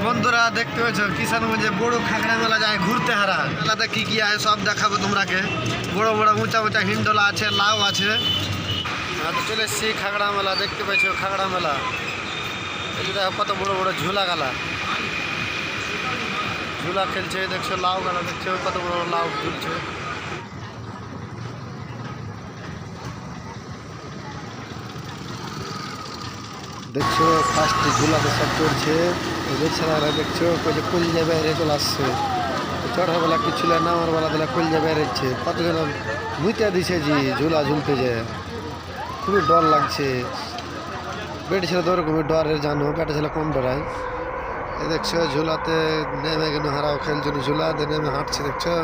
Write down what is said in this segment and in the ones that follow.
বন্ধুরা দেখতে পাচ্ছ কিষানগঞ্জে বড় খাগড়া মেলা যায় ঘুরতে হারা মেলাতে কি কি আছে সব দেখাবো তোমরাকে। বড় বড় উঁচা উঁচা হিন্ডোলা আছে, লাউ আছে। তো চলে এসছি খাগড়া মেলা, দেখতে পাচ্ছ খাগড়া মেলা। এই দেখো কত বড় বড় ঝুলা গালা, ঝুলা খেলছে দেখছো, লাউ গালা দেখছো কত বড় বড় লাউ ঝুলছে। দেখছো ফার্স্ট ঝুলাতে সব চড়ছে, বেছারা দেখছো কলজা বাইরে চলে আসছে। চড়ার বেলা কিছু ছিল না, আমার বেলা দিলা কলজা বেড়েছে। কতজন মুইটা দিছে জি ঝুলা ঝুলতে যায়, খুবই ডর লাগছে। বেটে ছিল তো ওরকমই ডরের জানো, বেটে ছিল কম ডরাই। দেখছো ঝুলাতে নেমে কেন হারাও খেলছিল, ঝুলাতে নেমে হাঁটছে দেখছো।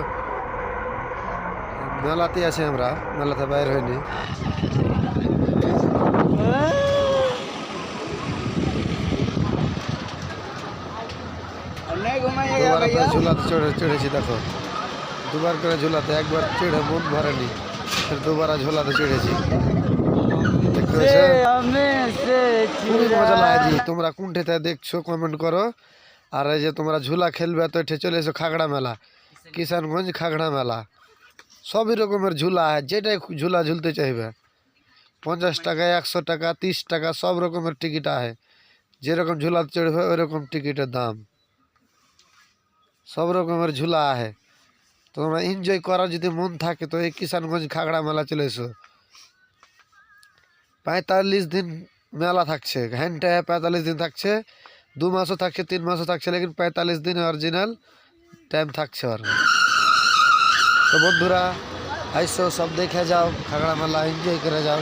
মেলাতে আছে, আমরা মেলাতে বাইর হয়নি। ঝুলাতে চড়েছি দেখো, দুবার করে ঝুলাতে, একবার চড়ে মন ভরেনি, দুবার ঝুলাতে চড়েছি। খুবই মজা লাগে। তোমরা কোনটাতে দেখছো কমেন্ট করো। আর এই যে তোমরা ঝুলা খেলবে তো এঠে চলে এসো খাগড়া মেলা, কিষানগঞ্জ খাগড়া মেলা। সবই রকমের ঝুলা আছে, যেটাই ঝুলা ঝুলতে চাইবে। 50 টাকা, 100 টাকা, 30 টাকা, সব রকমের টিকিট আছে। যেরকম ঝুলা চড়বে ওই রকম টিকিটের দাম। সব রকমের ঝুলা আছে। তোমরা এনজয় করার যদি মন থাকে তো এই কিষানগঞ্জ খাগড়া মেলা চলে এসো। 45 দিন মেলা থাকছে, ঘন্টায় 45 দিন থাকছে। 2 মাসও থাকছে, 3 মাসও থাকছে, লেকিন 45 দিন অরিজিনাল টাইম থাকছে। আর তো বন্ধুরা আইসো, সব দেখে যাও, খাগড়া মেলা এনজয় করে যাও।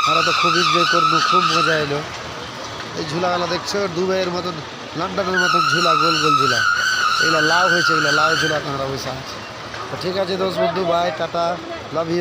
আমরা তো খুব এনজয় করবো, খুব মজা এলো। এই ঝুলাগুলো দেখছো দুবাইয়ের মতন, লন্ডনের মতন ঝুলা, গোল গোল ঝুলা। এগুলো লাউ হয়েছে, এগুলো লাউ ঝুলা তোমরা বসে আছে। তো ঠিক আছে দোস্ত বন্ধু, বাই, টাটা, লাভ ইউ।